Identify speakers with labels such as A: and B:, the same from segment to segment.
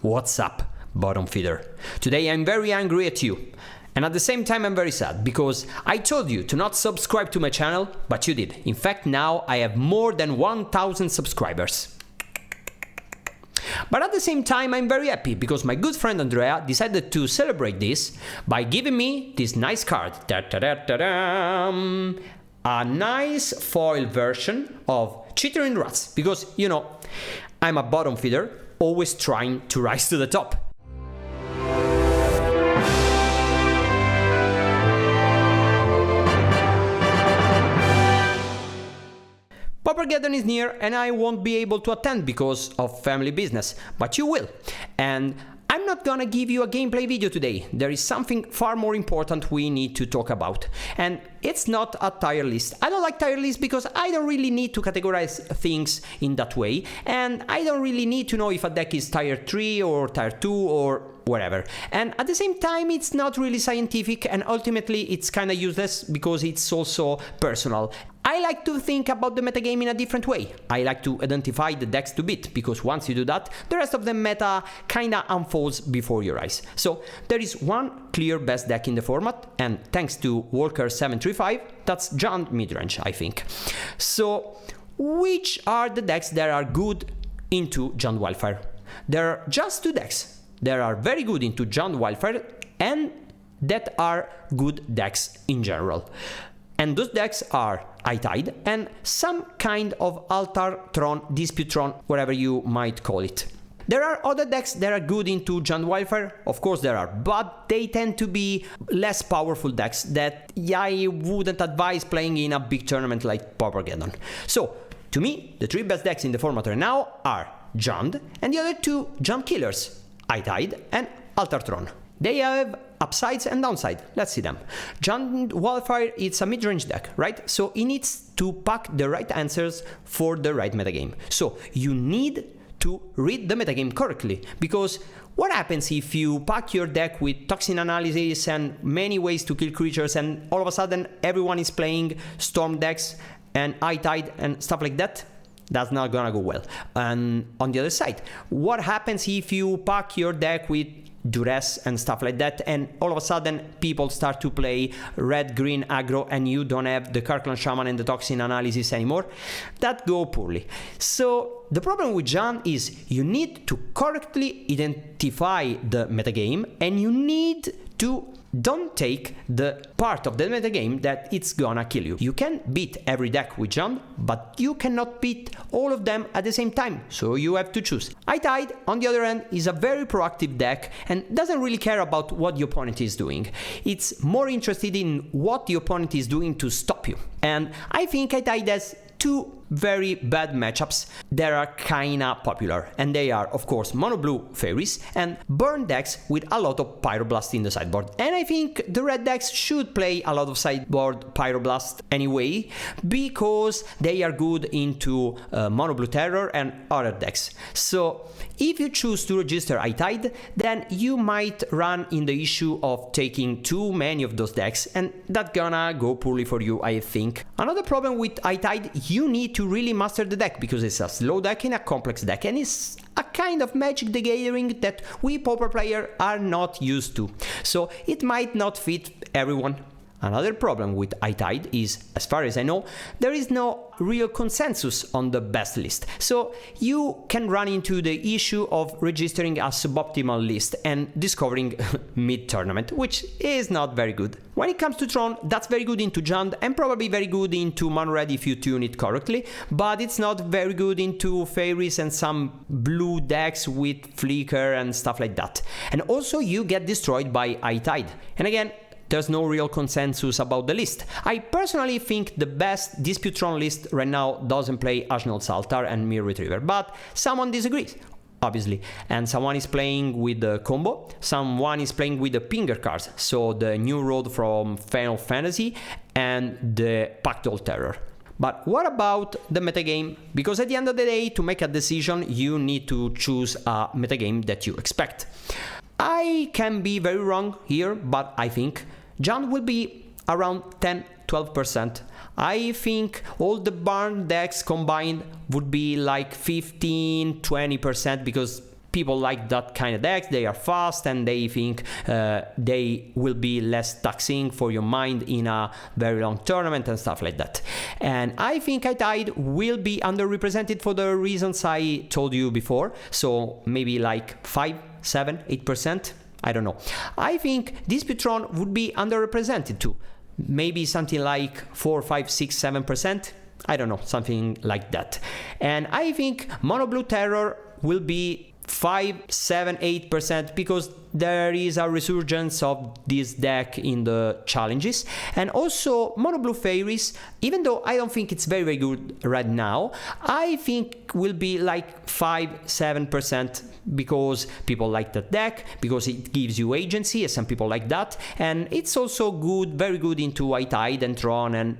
A: What's up, bottom feeder? Today I'm very angry at you. And at the same time I'm very sad, because I told you to not subscribe to my channel, but you did. In fact, now I have more than 1,000 subscribers. But at the same time I'm very happy, because my good friend Andrea decided to celebrate this by giving me this nice card. A nice foil version of Chittering Rats, because, you know, I'm a bottom feeder, always trying to rise to the top. Paupergeddon is near and I won't be able to attend because of family business, but you will. And I'm not gonna give you a gameplay video today. There is something far more important we need to talk about. And it's not a tier list. I don't like tier lists because I don't really need to categorize things in that way. And I don't really need to know if a deck is tier 3 or tier 2 or whatever. And at the same time, it's not really scientific, and ultimately it's kinda useless because it's also personal. I like to think about the metagame in a different way. I like to identify the decks to beat, because once you do that, the rest of the meta kinda unfolds before your eyes. So there is one clear best deck in the format, and thanks to Walker735, that's Jund midrange, I think. So which are the decks that are good into Jund Wildfire? There are just two decks that are very good into Jund Wildfire and that are good decks in general. And those decks are High Tide and some kind of Altar Tron, Dispute Tron, whatever you might call it. There are other decks that are good into Jund Wildfire, of course there are, but they tend to be less powerful decks that I wouldn't advise playing in a big tournament like Paupergeddon. So, to me, the three best decks in the format right now are Jund and the other two Jund killers, High Tide and Altar Tron. They have upsides and downsides. Let's see them. Jund Wildfire, it's a mid-range deck, right? So it needs to pack the right answers for the right metagame. So you need to read the metagame correctly, because what happens if you pack your deck with toxin analysis and many ways to kill creatures, and all of a sudden everyone is playing storm decks and High Tide and stuff like that? That's not gonna go well. And on the other side, what happens if you pack your deck with duress and stuff like that, and all of a sudden people start to play red-green aggro and you don't have the Kirkland Shaman and the toxin analysis anymore? That go poorly. So the problem with Jund is you need to correctly identify the metagame, and you need to don't take the part of the metagame that it's gonna kill you. You can beat every deck with Jund, but you cannot beat all of them at the same time, so you have to choose. High Tide, on the other hand, is a very proactive deck and doesn't really care about what the opponent is doing. It's more interested in what the opponent is doing to stop you. And I think High Tide has two very bad matchups that are kinda popular, and they are, of course, mono Blue Fairies and burn decks with a lot of Pyroblast in the sideboard. And I think the red decks should play a lot of sideboard Pyroblast anyway, because they are good into mono Blue Terror and other decks. So if you choose to register High Tide, then you might run in the issue of taking too many of those decks, and that's gonna go poorly for you, I think. Another problem with High Tide, you need to really master the deck, because it's a slow deck in a complex deck, and it's a kind of Magic the Gathering that we Pauper players are not used to. So it might not fit everyone. Another problem with High Tide is, as far as I know, there is no real consensus on the best list. So you can run into the issue of registering a suboptimal list and discovering mid-tournament, which is not very good. When it comes to Tron, that's very good into Jund and probably very good into Mono Red if you tune it correctly, but it's not very good into Fairies and some blue decks with Flicker and stuff like that. And also you get destroyed by High Tide. And again, there's no real consensus about the list. I personally think the best Dispute Tron list right now doesn't play Ashnod's Altar and Mirror Retriever, but someone disagrees, obviously. And someone is playing with the combo, someone is playing with the Pinger cards, so the New Road from Final Fantasy and the Pactual Terror. But what about the metagame? Because at the end of the day, to make a decision, you need to choose a metagame that you expect. I can be very wrong here, but I think Jund will be around 10-12%. I think all the barn decks combined would be like 15-20%, because people like that kind of decks. They are fast and they think they will be less taxing for your mind in a very long tournament and stuff like that. And I think High Tide will be underrepresented for the reasons I told you before, so maybe like 5, 7, 8%, I don't know. I think Dispute Tron would be underrepresented too, maybe something like 4, 5, 6, 7%, I don't know, something like that. And I think Mono Blue Terror will be 5, 7, 8% because there is a resurgence of this deck in the challenges. And also Mono Blue Fairies, even though I don't think it's very, very good right now, I think will be like 5, 7% because people like that deck, because it gives you agency, as some people like that. And it's also good, very good into High Tide and Tron, and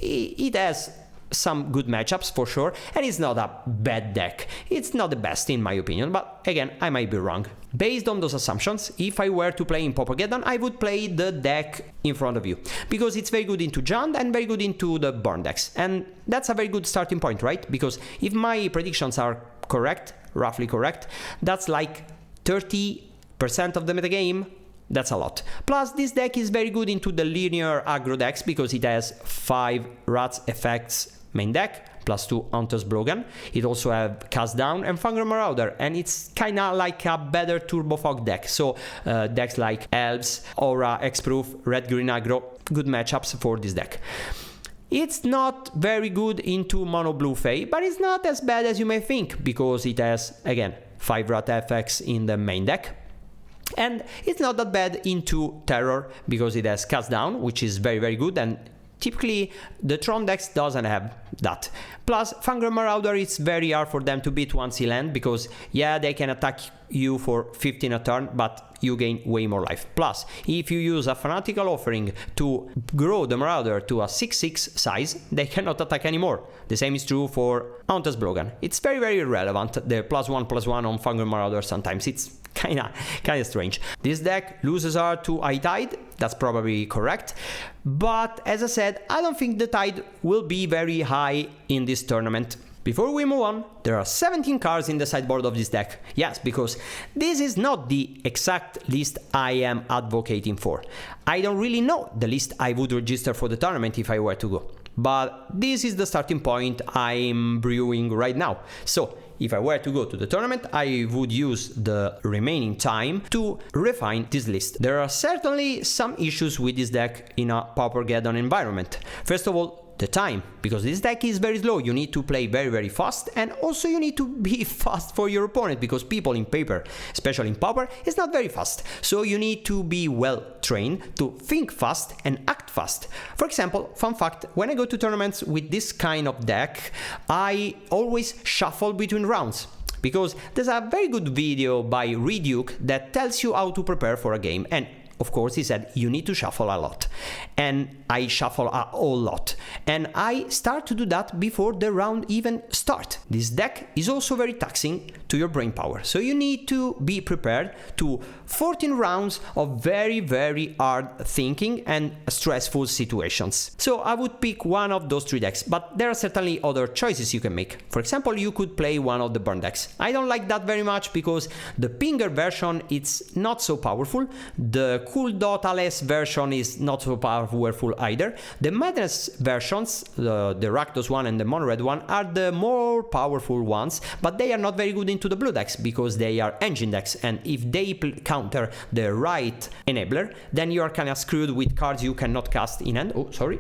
A: it has some good matchups for sure, and it's not a bad deck. It's not the best in my opinion, but again, I might be wrong. Based on those assumptions, if I were to play in Paupergeddon, I would play the deck in front of you, because it's very good into Jund and very good into the burn decks, and that's a very good starting point, right? Because if my predictions are correct, roughly correct, that's like 30% of the metagame. That's a lot. Plus, this deck is very good into the linear aggro decks because it has 5 Rats effects main deck, plus 2 Hunter's Blogan. It also has Cast Down and Fungal Marauder, and it's kinda like a better Turbo Fog deck. So decks like Elves, Aura, X-Proof, Red-Green aggro, good matchups for this deck. It's not very good into Mono Blue Fae, but it's not as bad as you may think, because it has, again, 5 Rat effects in the main deck. And it's not that bad into Terror, because it has Cast Down, which is very, very good, and typically the Tron decks doesn't have that. Plus, Fungal Marauder, it's very hard for them to beat once he land, because yeah, they can attack you for 15 a turn, but you gain way more life. Plus, if you use a Fanatical Offering to grow the Marauder to a 6/6 size, they cannot attack anymore. The same is true for Hunter's Blogan. It's very, very irrelevant, the +1/+1 on Fungal Marauder sometimes. It's kinda strange. This deck loses are to High Tide, that's probably correct, but as I said, I don't think the Tide will be very high in this tournament. Before we move on, there are 17 cards in the sideboard of this deck. Yes, because this is not the exact list I am advocating for. I don't really know the list I would register for the tournament if I were to go, but this is the starting point I'm brewing right now. So if I were to go to the tournament, I would use the remaining time to refine this list. There are certainly some issues with this deck in a Paupergeddon environment. First of all, the time, because this deck is very slow. You need to play very, very fast, and also you need to be fast for your opponent, because people in Pauper, especially in Pauper, is not very fast. So you need to be well trained to think fast and act fast. For example, fun fact, when I go to tournaments with this kind of deck, I always shuffle between rounds, because there's a very good video by Reid that tells you how to prepare for a game, and of course, he said you need to shuffle a lot, and I shuffle a whole lot, and I start to do that before the round even starts. This deck is also very taxing to your brain power, so you need to be prepared to 14 rounds of very, very hard thinking and stressful situations. So I would pick one of those 3 decks, but there are certainly other choices you can make. For example, you could play one of the burn decks. I don't like that very much because the Pinger version, it's not so powerful. The Cool Dot-less version is not so powerful either. The Madness versions, the Rakdos one and the Mono Red one, are the more powerful ones, but they are not very good into the blue decks because they are engine decks, and if they counter the right enabler, then you are kind of screwed with cards you cannot cast in hand. Oh, sorry.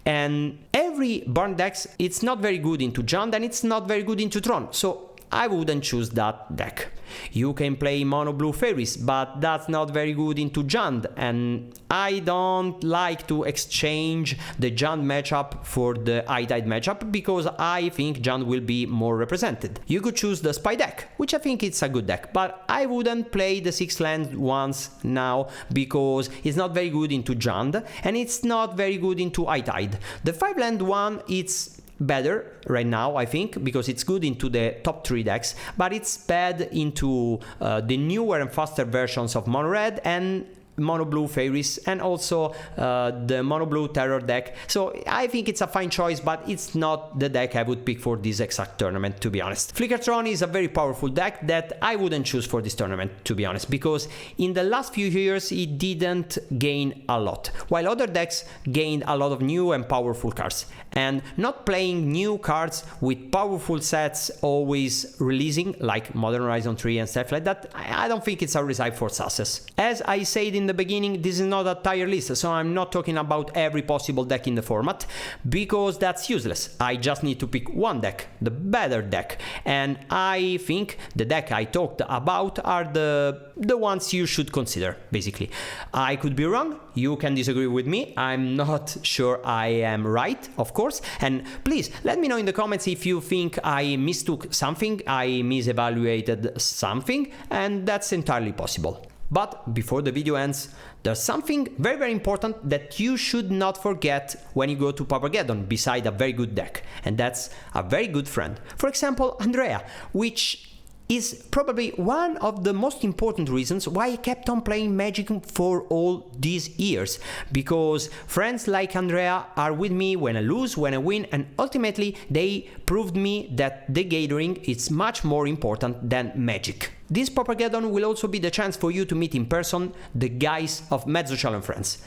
A: And every burn decks, it's not very good into Jund and it's not very good into Tron, so I wouldn't choose that deck. You can play Mono Blue Fairies, but that's not very good into Jund, and I don't like to exchange the Jund matchup for the High Tide matchup because I think Jund will be more represented. You could choose the Spy deck, which I think it's a good deck, but I wouldn't play the 6 land ones now because it's not very good into Jund and it's not very good into High Tide. The 5 land one, it's better right now, I think, because it's good into the top 3 decks, but it's bad into the newer and faster versions of Mono Red and mono blue fairies and also the mono blue terror deck. So I think it's a fine choice, but it's not the deck I would pick for this exact tournament, to be honest. Altar Tron is a very powerful deck that I wouldn't choose for this tournament, to be honest, because in the last few years it didn't gain a lot, while other decks gained a lot of new and powerful cards. And not playing new cards with powerful sets always releasing, like Modern Horizon 3 and stuff like that, I don't think it's a recipe for success. As I said in the beginning, this is not a tier list, so I'm not talking about every possible deck in the format, because that's useless. I just need to pick one deck, the better deck, and I think the deck I talked about are the ones you should consider, basically. I could be wrong, you can disagree with me, I'm not sure I am right, of course, and please let me know in the comments if you think I mistook something, I misevaluated something, and that's entirely possible. But before the video ends, there's something very, very important that you should not forget when you go to Paupergeddon beside a very good deck, and that's a very good friend. For example, Andrea, which is probably one of the most important reasons why I kept on playing Magic for all these years, because friends like Andrea are with me when I lose, when I win, and ultimately they proved me that the gathering is much more important than Magic. This Paupergeddon will also be the chance for you to meet in person the guys of Mezzo and Friends.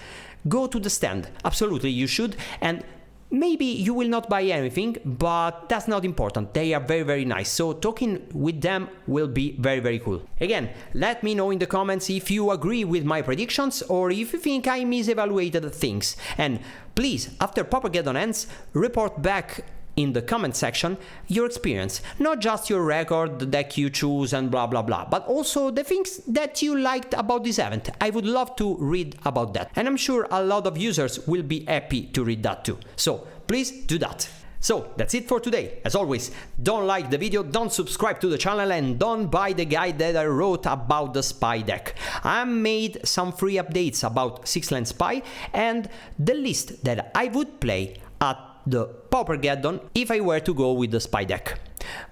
A: Go to the stand, absolutely you should, and maybe you will not buy anything, but that's not important, they are very, very nice, so talking with them will be very, very cool. Again, let me know in the comments if you agree with my predictions or if you think I misevaluated things, and please, after Paupergeddon ends, report back in the comment section your experience, not just your record, the deck you choose and blah blah blah, but also the things that you liked about this event. I would love to read about that, and I'm sure a lot of users will be happy to read that too, so please do that. So that's it for today. As always, don't like the video, don't subscribe to the channel, and don't buy the guide that I wrote about the Spy deck. I made some free updates about 6-land Spy and the list that I would play at the Paupergeddon if I were to go with the Spy deck.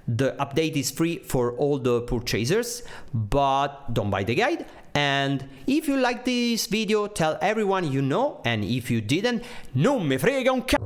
A: The update is free for all the purchasers, but don't buy the guide. And if you like this video, tell everyone you know, and if you didn't, non me frega un c***o!